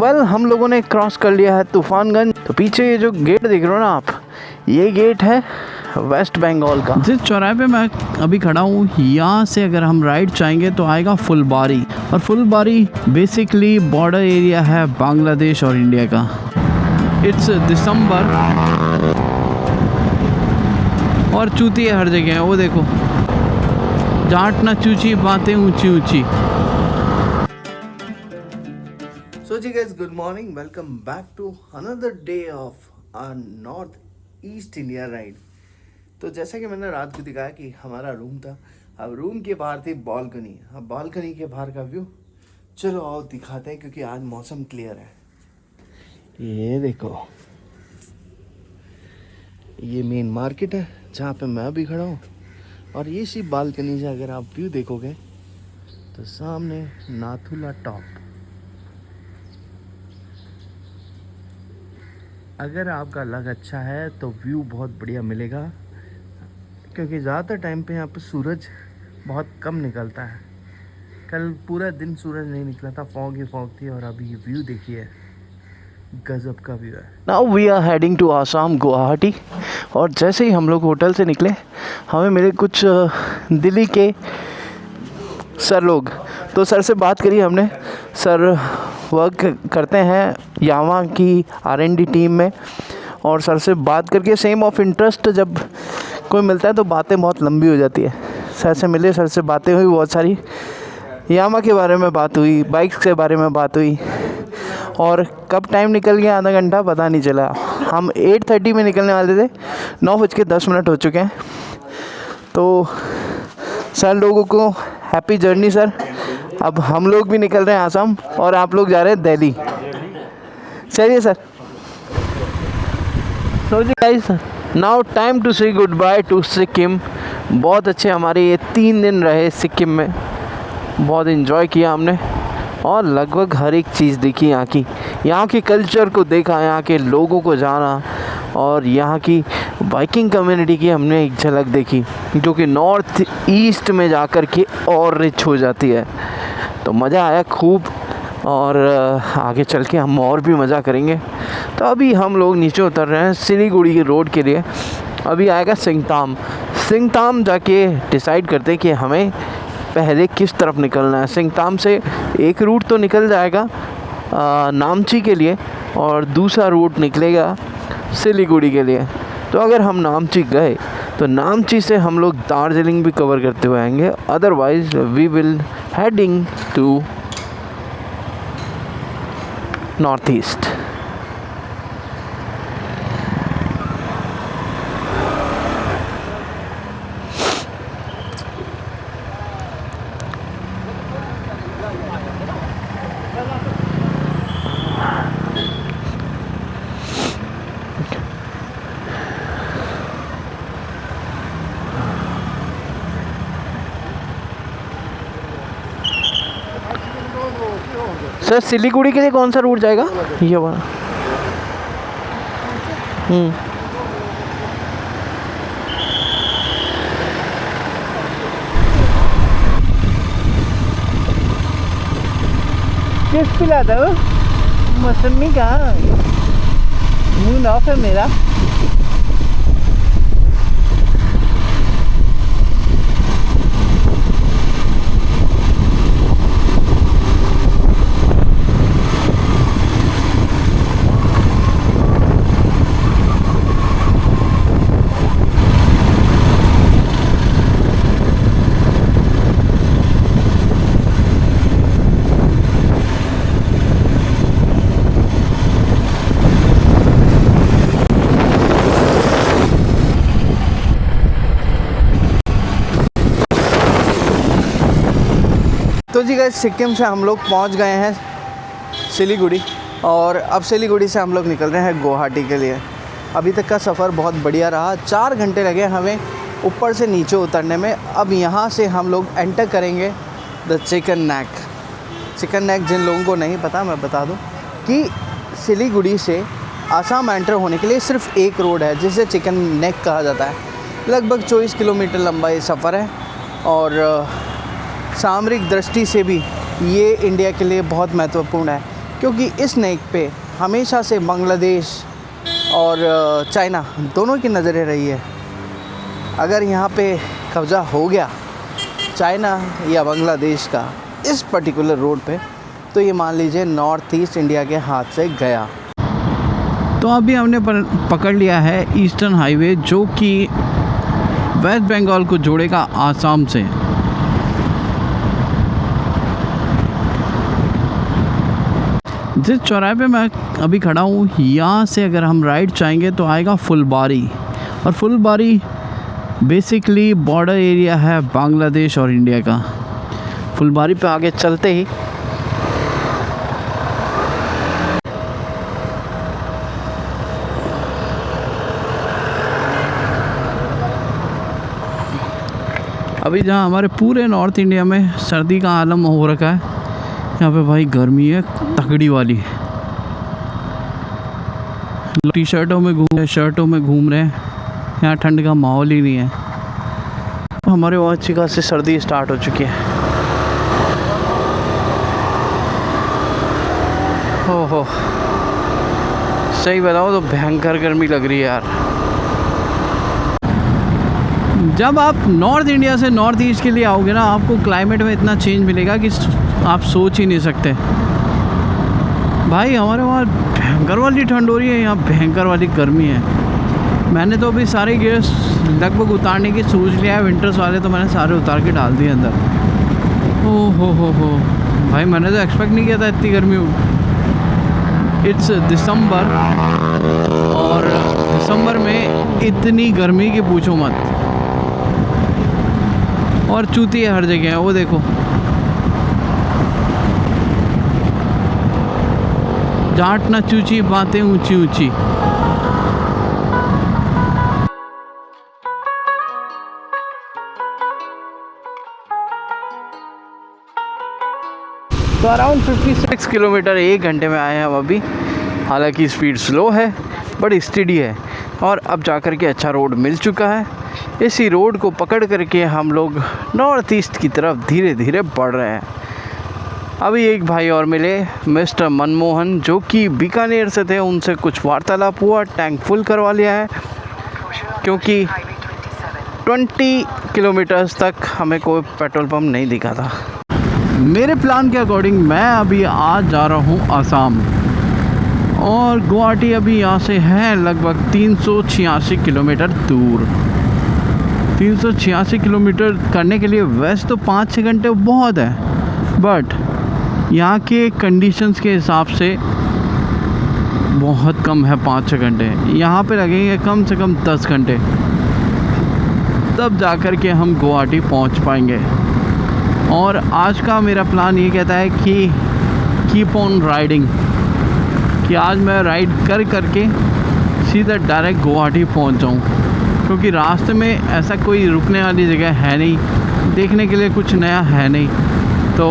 हम लोगों ने क्रॉस कर लिया है तूफानगंज। तो पीछे ये जो गेट देख रहे हो ना आप, ये गेट है वेस्ट बंगाल का। जिस चौराहे पे मैं अभी खड़ा हूँ, यहाँ से अगर हम राइट जाएंगे तो आएगा फुलबारी। और फुलबारी बेसिकली बॉर्डर एरिया है बांग्लादेश और इंडिया का। इट्स दिसंबर और चूती है हर जगह। वो देखो, जाट ना चूची, बातें ऊंची ऊंची। So ji guys, good morning. Welcome back to another day of our North East India ride. तो जैसा कि मैंने रात को दिखाया कि हमारा रूम था, अब रूम के बाहर थी बालकनी। अब बालकनी के बाहर का व्यू चलो आओ दिखाते हैं, क्योंकि आज मौसम क्लियर है। ये देखो, ये मेन मार्केट है जहाँ पे मैं भी खड़ा हूँ। और ये सी बालकनी से अगर आप व्यू देखोगे तो सामने नाथुला टॉप। अगर आपका लक अच्छा है तो व्यू बहुत बढ़िया मिलेगा, क्योंकि ज़्यादातर टाइम पे यहाँ पर सूरज बहुत कम निकलता है। कल पूरा दिन सूरज नहीं निकला था, फॉग ही फॉग थी। और अभी व्यू देखिए, गजब का व्यू है। Now we are heading to Assam, Guwahati. और जैसे ही हम लोग होटल से निकले, हमें मिले कुछ दिल्ली के सर लोग। तो सर से बात करी हमने। सर वर्क करते हैं यामा की R&D टीम में। और सर से बात करके सेम ऑफ इंटरेस्ट जब कोई मिलता है तो बातें बहुत लंबी हो जाती है। सर से मिले, सर से बातें हुई बहुत सारी। यामा के बारे में बात हुई, बाइक्स के बारे में बात हुई। और कब टाइम निकल गया, आधा घंटा पता नहीं चला। हम 8:30 में निकलने वाले थे, 9:10 हो चुके हैं। तो सर लोगों को हैप्पी जर्नी सर। अब हम लोग भी निकल रहे हैं आसाम और आप लोग जा रहे हैं दिल्ली। चलिए सर। सो जी guys, now time to say good bye to Sikkim. बहुत अच्छे हमारे ये 3 दिन रहे सिक्किम में। बहुत इन्जॉय किया हमने और लगभग हर एक चीज़ देखी यहाँ की कल्चर को देखा, यहाँ के लोगों को जाना। और यहाँ की बाइकिंग कम्युनिटी की हमने एक झलक देखी, जो कि नॉर्थ ईस्ट में जाकर के और रिच हो जाती है। तो मज़ा आया खूब। और आगे चल के हम और भी मज़ा करेंगे। तो अभी हम लोग नीचे उतर रहे हैं सिलीगुड़ी की रोड के लिए। अभी आएगा सिंगताम जाके डिसाइड करते हैं कि हमें पहले किस तरफ निकलना है। सिंगताम से एक रूट तो निकल जाएगा नामची के लिए, और दूसरा रूट निकलेगा सिलीगुड़ी के लिए। तो अगर हम नामची गए तो नामची से हम लोग दार्जिलिंग भी कवर करते हुए आएंगे। Otherwise we will heading to north east. Sir Siliguri के लिए कौन सा रूट जाएगा? ये वाला। किस पिलाता हो? मौसमी का मूड ऑफ है मेरा। तो जी गाइस, सिक्किम से हम लोग पहुंच गए हैं सिलीगुड़ी। और अब सिलीगुड़ी से हम लोग निकल रहे हैं गुवाहाटी के लिए। अभी तक का सफ़र बहुत बढ़िया रहा। 4 घंटे लगे हमें ऊपर से नीचे उतरने में। अब यहाँ से हम लोग एंटर करेंगे द चिकन नेक। जिन लोगों को नहीं पता मैं बता दूँ कि सिलीगुड़ी से आसाम एंटर होने के लिए सिर्फ एक रोड है, जिसे चिकन नेक कहा जाता है। लगभग 24 किलोमीटर लंबा ये सफ़र है। और सामरिक दृष्टि से भी ये इंडिया के लिए बहुत महत्वपूर्ण है, क्योंकि इस नेक पे हमेशा से बांग्लादेश और चाइना दोनों की नज़रें रही है। अगर यहाँ पे कब्ज़ा हो गया चाइना या बांग्लादेश का इस पर्टिकुलर रोड पे, तो ये मान लीजिए नॉर्थ ईस्ट इंडिया के हाथ से गया। तो अभी हमने पकड़ लिया है ईस्टर्न हाईवे, जो कि वेस्ट बंगाल को जोड़ेगा आसाम से। जिस चौराहे पे मैं अभी खड़ा हूँ, यहाँ से अगर हम राइट जाएंगे तो आएगा फुलबारी। और फुलबारी बेसिकली बॉर्डर एरिया है बांग्लादेश और इंडिया का। फुलबारी पे आगे चलते ही अभी जहाँ हमारे पूरे नॉर्थ इंडिया में सर्दी का आलम हो रखा है, यहाँ पे भाई गर्मी है तगड़ी वाली। टी शर्टों में घूम रहे, शर्टों में घूम रहे हैं, यहाँ ठंड का माहौल ही नहीं है। हमारे वहाँ अच्छी खासी सर्दी स्टार्ट हो चुकी है। ओहो, सही बताओ तो भयंकर गर्मी लग रही है यार। जब आप नॉर्थ इंडिया से नॉर्थ ईस्ट के लिए आओगे ना, आपको क्लाइमेट में इतना चेंज मिलेगा कि आप सोच ही नहीं सकते। भाई हमारे वहाँ भयंकर वाली ठंड हो रही है, यहाँ भयंकर वाली गर्मी है। मैंने तो अभी सारे गियर्स लगभग उतारने की सोच लिया है, विंटर्स वाले तो मैंने सारे उतार के डाल दिए अंदर। ओ हो भाई, मैंने तो एक्सपेक्ट नहीं किया था इतनी गर्मी हो। इट्स दिसंबर, और दिसंबर में इतनी गर्मी की पूछो मत। और चूती है हर जगह है, वो देखो। जाट ना चूची, बातें ऊंची ऊंची। तो अराउंड 56 किलोमीटर 1 घंटे में आए हैं हम अभी। हालांकि स्पीड स्लो है बट स्टेडी है, और अब जाकर के अच्छा रोड मिल चुका है। इसी रोड को पकड़ करके हम लोग नॉर्थ ईस्ट की तरफ धीरे धीरे बढ़ रहे हैं। अभी एक भाई और मिले, मिस्टर मनमोहन, जो कि बीकानेर से थे। उनसे कुछ वार्तालाप हुआ, टैंक फुल करवा लिया है, क्योंकि 20 किलोमीटर्स तक हमें कोई पेट्रोल पंप नहीं दिखा था। मेरे प्लान के अकॉर्डिंग मैं अभी आज जा रहा हूँ आसाम, और गुवाहाटी अभी यहाँ से है लगभग 386 किलोमीटर दूर। 386 किलोमीटर करने के लिए वैसे तो 5-6 घंटे बहुत है, बट यहाँ के कंडीशंस के हिसाब से बहुत कम है 5-6 घंटे। यहाँ पे लगेंगे कम से कम 10 घंटे, तब जा कर के हम गुवाहाटी पहुँच पाएंगे। और आज का मेरा प्लान ये कहता है कि कीप ऑन राइडिंग, कि आज मैं राइड कर करके सीधा डायरेक्ट गुवाहाटी पहुँच जाऊँ, क्योंकि रास्ते में ऐसा कोई रुकने वाली जगह है नहीं, देखने के लिए कुछ नया है नहीं। तो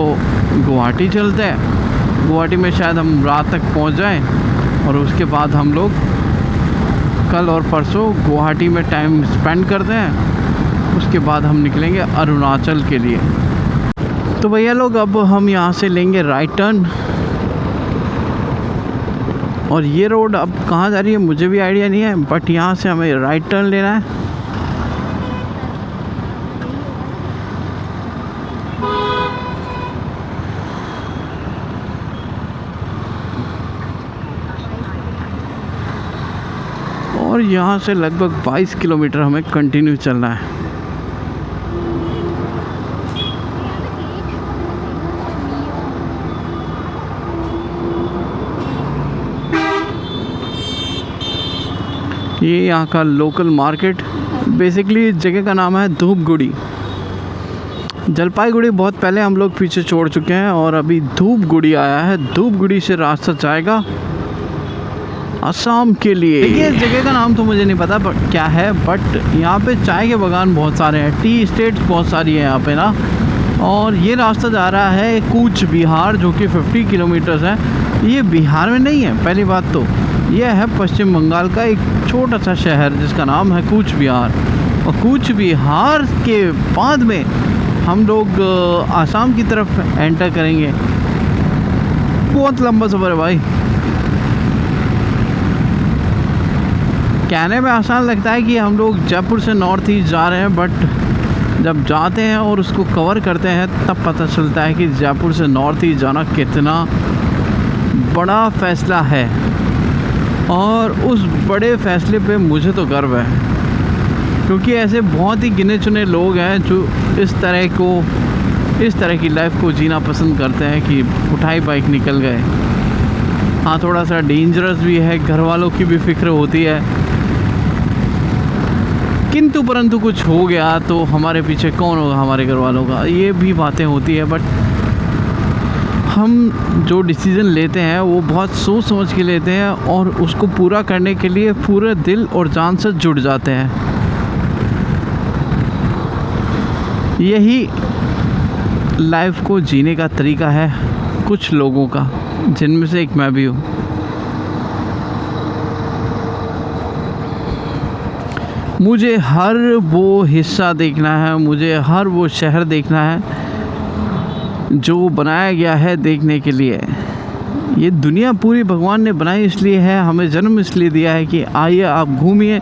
गुवाहाटी चलते हैं, गुवाहाटी में शायद हम रात तक पहुंच जाएं, और उसके बाद हम लोग कल और परसों गुवाहाटी में टाइम स्पेंड करते हैं। उसके बाद हम निकलेंगे अरुणाचल के लिए। तो भैया लोग, अब हम यहाँ से लेंगे राइट टर्न, और ये रोड अब कहाँ जा रही है मुझे भी आइडिया नहीं है, बट यहाँ से हमें राइट टर्न लेना है। और यहाँ से लगभग 22 किलोमीटर हमें कंटिन्यू चलना है। ये यहाँ का लोकल मार्केट, बेसिकली इस जगह का नाम है धूपगुड़ी। जलपाईगुड़ी बहुत पहले हम लोग पीछे छोड़ चुके हैं, और अभी धूपगुड़ी आया है। धूपगुड़ी से रास्ता जाएगा असम के लिए। देखिए, इस जगह का नाम तो मुझे नहीं पता बट क्या है, बट यहाँ पे चाय के बागान बहुत सारे हैं, टी स्टेट्स बहुत सारी है यहाँ पे ना। और ये रास्ता जा रहा है कूच बिहार, जो कि 50 किलोमीटर्स है। ये बिहार में नहीं है, पहली बात तो यह है पश्चिम बंगाल का एक छोटा सा शहर जिसका नाम है कूच बिहार। और कूच बिहार के बाद में हम लोग आसाम की तरफ एंटर करेंगे। बहुत लंबा सफ़र है भाई। कहने में आसान लगता है कि हम लोग जयपुर से नॉर्थ ईस्ट जा रहे हैं, बट जब जाते हैं और उसको कवर करते हैं तब पता चलता है कि जयपुर से नॉर्थ ईस्ट जाना कितना बड़ा फ़ैसला है। और उस बड़े फ़ैसले पे मुझे तो गर्व है, क्योंकि ऐसे बहुत ही गिने चुने लोग हैं जो इस तरह की लाइफ को जीना पसंद करते हैं कि उठाई बाइक निकल गए। हाँ, थोड़ा सा डेंजरस भी है, घर वालों की भी फिक्र होती है, किंतु परंतु कुछ हो गया तो हमारे पीछे कौन होगा, हमारे घर वालों का, ये भी बातें होती है। बट हम जो डिसीज़न लेते हैं वो बहुत सोच समझ के लेते हैं और उसको पूरा करने के लिए पूरे दिल और जान से जुड़ जाते हैं। यही लाइफ को जीने का तरीका है कुछ लोगों का, जिनमें से एक मैं भी हूँ। मुझे हर वो हिस्सा देखना है, मुझे हर वो शहर देखना है जो बनाया गया है देखने के लिए। ये दुनिया पूरी भगवान ने बनाई इसलिए है, हमें जन्म इसलिए दिया है कि आइए आप घूमिए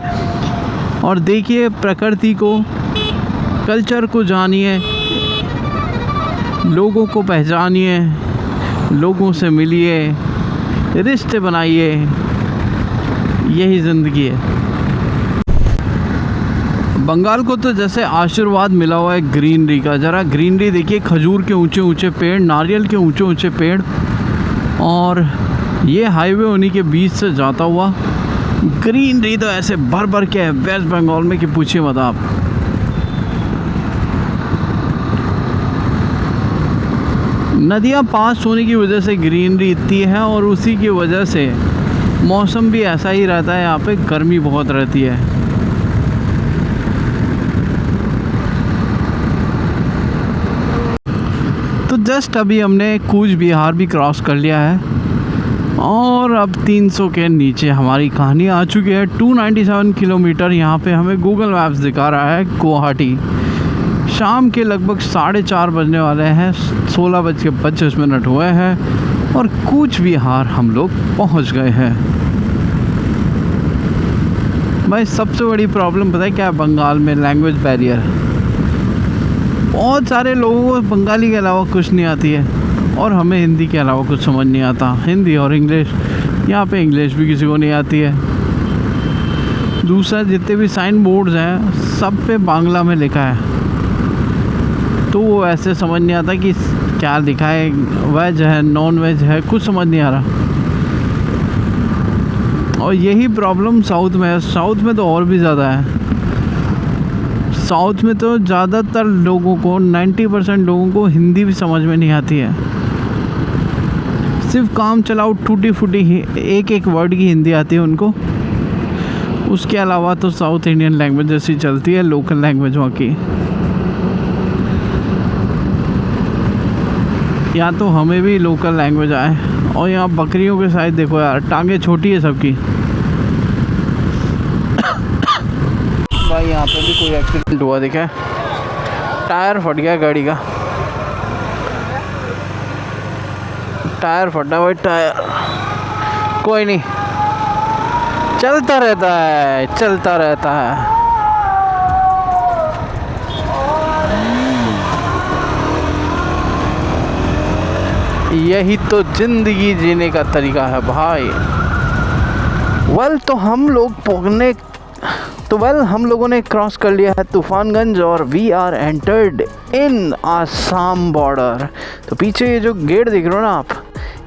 और देखिए प्रकृति को, कल्चर को जानिए, लोगों को पहचानिए, लोगों से मिलिए, रिश्ते बनाइए। यही ज़िंदगी है। बंगाल को तो जैसे आशीर्वाद मिला हुआ है ग्रीनरी का। ज़रा ग्रीनरी देखिए, खजूर के ऊंचे ऊंचे पेड़, नारियल के ऊंचे ऊंचे पेड़, और ये हाईवे उन्हीं के बीच से जाता हुआ। ग्रीनरी तो ऐसे भर भर के है वेस्ट बंगाल में कि पूछिए मत आप। नदियाँ पास होने की वजह से ग्रीनरी इतनी है, और उसी की वजह से मौसम भी ऐसा ही रहता है। यहाँ पे गर्मी बहुत रहती है। तो जस्ट अभी हमने कूच बिहार भी क्रॉस कर लिया है, और अब 300 के नीचे हमारी कहानी आ चुकी है। 297 किलोमीटर यहाँ पे हमें गूगल मैप्स दिखा रहा है गुवाहाटी। शाम के लगभग 4:30 बजने वाले हैं, 16:25 हुए हैं, और कूच बिहार हम लोग पहुँच गए हैं। भाई सबसे बड़ी प्रॉब्लम पता है क्या है बंगाल में? Language barrier. बहुत सारे लोगों को बंगाली के अलावा कुछ नहीं आती है, और हमें हिंदी के अलावा कुछ समझ नहीं आता। हिंदी और इंग्लिश, यहाँ पे इंग्लिश भी किसी को नहीं आती है। दूसरा, जितने भी साइन बोर्ड्स हैं सब पे बांग्ला में लिखा है, तो वो ऐसे समझ नहीं आता कि क्या लिखा है, वेज है नॉन वेज है, कुछ समझ नहीं आ रहा। और यही प्रॉब्लम साउथ में है। साउथ में तो और भी ज़्यादा है। साउथ में तो ज़्यादातर लोगों को, 90% लोगों को हिंदी भी समझ में नहीं आती है। सिर्फ काम चलाओ टूटी फूटी ही एक वर्ड की हिंदी आती है उनको। उसके अलावा तो साउथ इंडियन लैंग्वेज जैसी चलती है, लोकल लैंग्वेज वहाँ की। या तो हमें भी लोकल लैंग्वेज आए। और यहाँ बकरियों के साइड देखो यार, टांगे छोटी है सबकी। भाई यहाँ पे भी कोई एक्सीडेंट हुआ दिखा है, टायर फट गया गाड़ी का। टायर फटा भाई, टायर कोई नहीं, चलता रहता है, चलता रहता है। यही तो जिंदगी जीने का तरीका है भाई। हम लोगों ने क्रॉस कर लिया है तूफानगंज, और we are entered in Assam border. तो पीछे ये जो गेट देख रहे हो ना आप,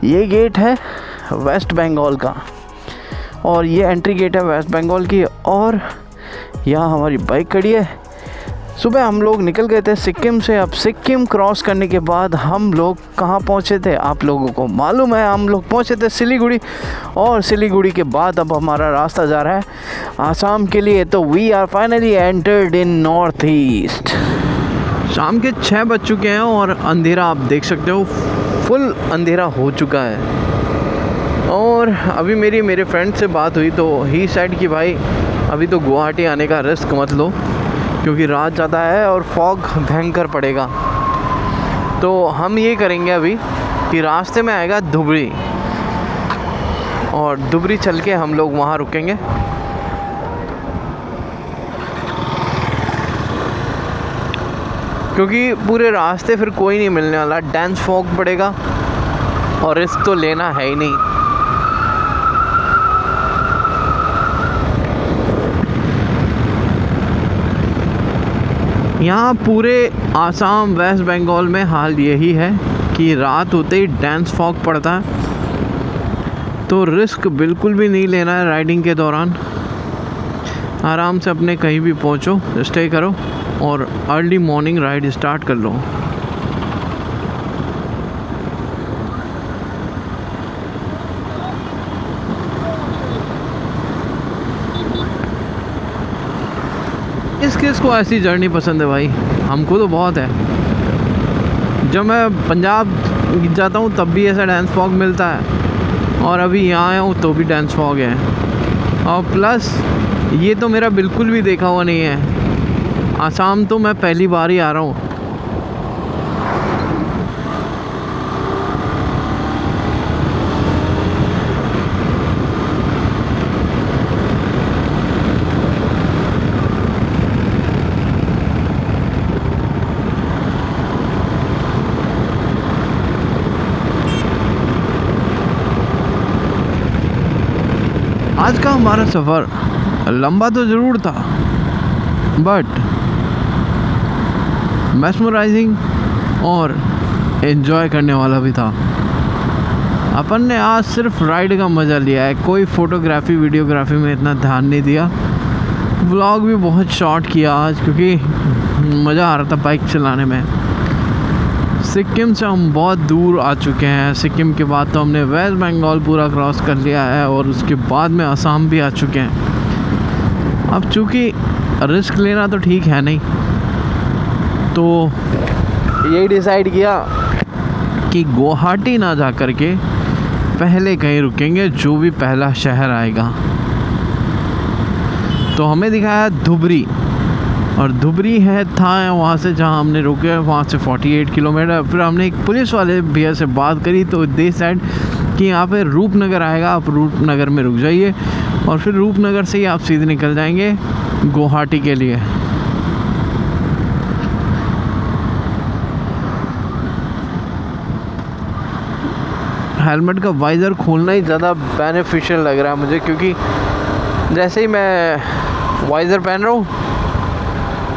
ये गेट है वेस्ट बंगाल का, और ये एंट्री गेट है वेस्ट बंगाल की। और यहाँ हमारी बाइक खड़ी है। सुबह हम लोग निकल गए थे सिक्किम से। अब सिक्किम क्रॉस करने के बाद हम लोग कहाँ पहुँचे थे आप लोगों को मालूम है? हम लोग पहुँचे थे सिलीगुड़ी, और सिलीगुड़ी के बाद अब हमारा रास्ता जा रहा है आसाम के लिए। तो we are finally entered in north east. शाम के 6 बज चुके हैं, और अंधेरा आप देख सकते हो, फुल अंधेरा हो चुका है। और अभी मेरे फ्रेंड से बात हुई तो ही सेड कि भाई अभी तो गुवाहाटी आने का रिस्क मत लो, क्योंकि रात ज़्यादा है और फॉग भयंकर पड़ेगा। तो हम ये करेंगे, अभी कि रास्ते में आएगा धुबरी, और धुबरी चल के हम लोग वहाँ रुकेंगे। क्योंकि पूरे रास्ते फिर कोई नहीं मिलने वाला, डेंस फॉग पड़ेगा और रिस्क तो लेना है ही नहीं। यहाँ पूरे आसाम वेस्ट बंगाल में हाल यही है कि रात होते ही डेंस फॉग पड़ता है, तो रिस्क बिल्कुल भी नहीं लेना है राइडिंग के दौरान। आराम से अपने कहीं भी पहुँचो, स्टे करो और अर्ली मॉर्निंग राइड स्टार्ट कर लो। किस को ऐसी जर्नी पसंद है भाई? हमको तो बहुत है। जब मैं पंजाब जाता हूँ तब भी ऐसा डांस फॉग मिलता है, और अभी यहाँ आया हूँ तो भी डांस फॉग है। और प्लस ये तो मेरा बिल्कुल भी देखा हुआ नहीं है। आसाम तो मैं पहली बार ही आ रहा हूँ। आज का हमारा सफ़र लंबा तो ज़रूर था, बट मैस्मराइजिंग और एंजॉय करने वाला भी था। अपन ने आज सिर्फ राइड का मज़ा लिया है, कोई फ़ोटोग्राफी वीडियोग्राफी में इतना ध्यान नहीं दिया। व्लॉग भी बहुत शॉर्ट किया आज, क्योंकि मज़ा आ रहा था बाइक चलाने में। सिक्किम से हम बहुत दूर आ चुके हैं। सिक्किम के बाद तो हमने वेस्ट बंगाल पूरा क्रॉस कर लिया है, और उसके बाद में असम भी आ चुके हैं। अब चूँकि रिस्क लेना तो ठीक है नहीं, तो यही डिसाइड किया कि गुवाहाटी ना जा कर के पहले कहीं रुकेंगे, जो भी पहला शहर आएगा। तो हमें दिखाया धुबरी, और धुबरी है था वहाँ से जहाँ हमने रुके, वहाँ से 48 किलोमीटर। फिर हमने एक पुलिस वाले भैया से बात करी, तो दे साइड कि यहाँ पे रूपनगर आएगा, आप रूपनगर में रुक जाइए, और फिर रूपनगर से ही आप सीधे निकल जाएंगे गुवाहाटी के लिए। हेलमेट का वाइज़र खोलना ही ज़्यादा बेनिफिशियल लग रहा है मुझे, क्योंकि जैसे ही मैं वाइज़र पहन रहा हूँ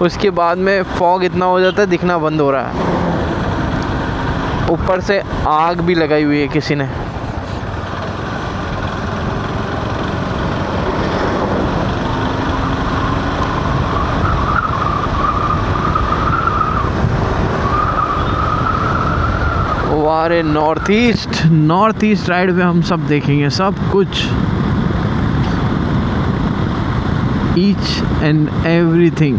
उसके बाद में फॉग इतना हो जाता है, दिखना बंद हो रहा है। ऊपर से आग भी लगाई हुई है किसी ने। वारे नॉर्थ ईस्ट राइड में हम सब देखेंगे, सब कुछ, ईच एंड एवरीथिंग।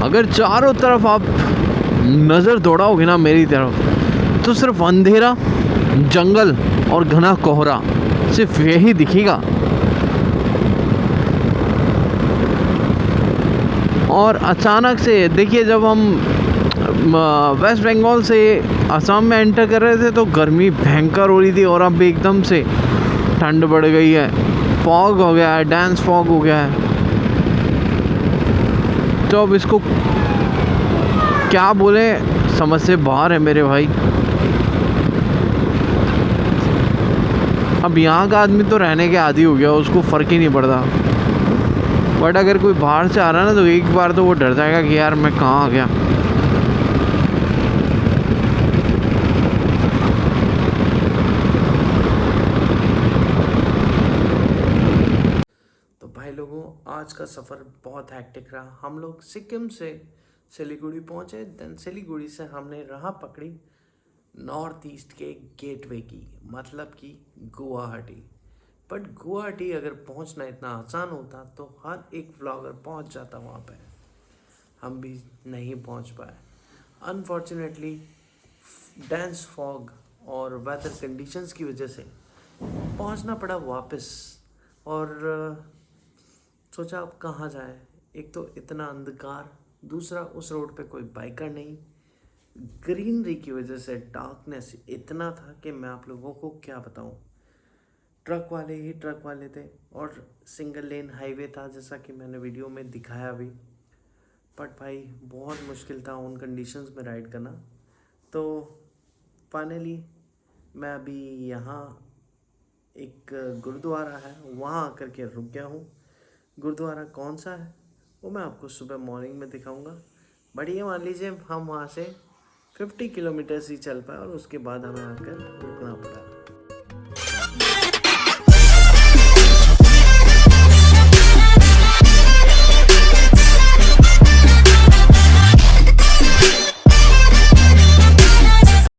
अगर चारों तरफ आप नज़र दौड़ाओगे ना मेरी तरफ, तो सिर्फ अंधेरा, जंगल और घना कोहरा, सिर्फ यही दिखेगा। और अचानक से देखिए, जब हम वेस्ट बंगाल से असम में एंटर कर रहे थे तो गर्मी भयंकर हो रही थी, और अब एकदम से ठंड बढ़ गई है, फॉग हो गया है, डेंस फॉग हो गया है। तो अब इसको क्या बोले, समझ से बाहर है मेरे भाई। अब यहाँ का आदमी तो रहने के आदी हो गया, उसको फ़र्क ही नहीं पड़ता। बट अगर कोई बाहर से आ रहा है ना, तो एक बार तो वो डर जाएगा कि यार मैं कहाँ आ गया। तो भाई लोगों, आज का सफ़र बहुत हैक्टिक रहा। हम लोग सिक्किम से सिलीगुड़ी पहुँचे, देन सिलीगुड़ी से हमने राह पकड़ी नॉर्थ ईस्ट के गेटवे की, मतलब कि गुवाहाटी। बट गुवाहाटी अगर पहुंचना इतना आसान होता तो हर एक व्लॉगर पहुंच जाता वहाँ पे। हम भी नहीं पहुंच पाए। अनफॉर्चुनेटली डेंस फॉग और वेदर कंडीशंस की वजह से पहुंचना पड़ा वापस। और सोचा अब कहाँ जाए, एक तो इतना अंधकार, दूसरा उस रोड पे कोई बाइकर नहीं, ग्रीनरी की वजह से डार्कनेस इतना था कि मैं आप लोगों को क्या बताऊं। ट्रक वाले ही ट्रक वाले थे और सिंगल लेन हाईवे था जैसा कि मैंने वीडियो में दिखाया भी। बट भाई बहुत मुश्किल था उन कंडीशंस में राइड करना। तो फाइनली मैं अभी यहाँ एक गुरुद्वारा है वहाँ आकर के रुक गया हूँ। गुरुद्वारा कौन सा है वो मैं आपको सुबह मॉर्निंग में दिखाऊंगा। बट ये मान लीजिए हम वहाँ से 50 किलोमीटर्स ही चल पाए और उसके बाद हमें आकर रुकना पड़ा।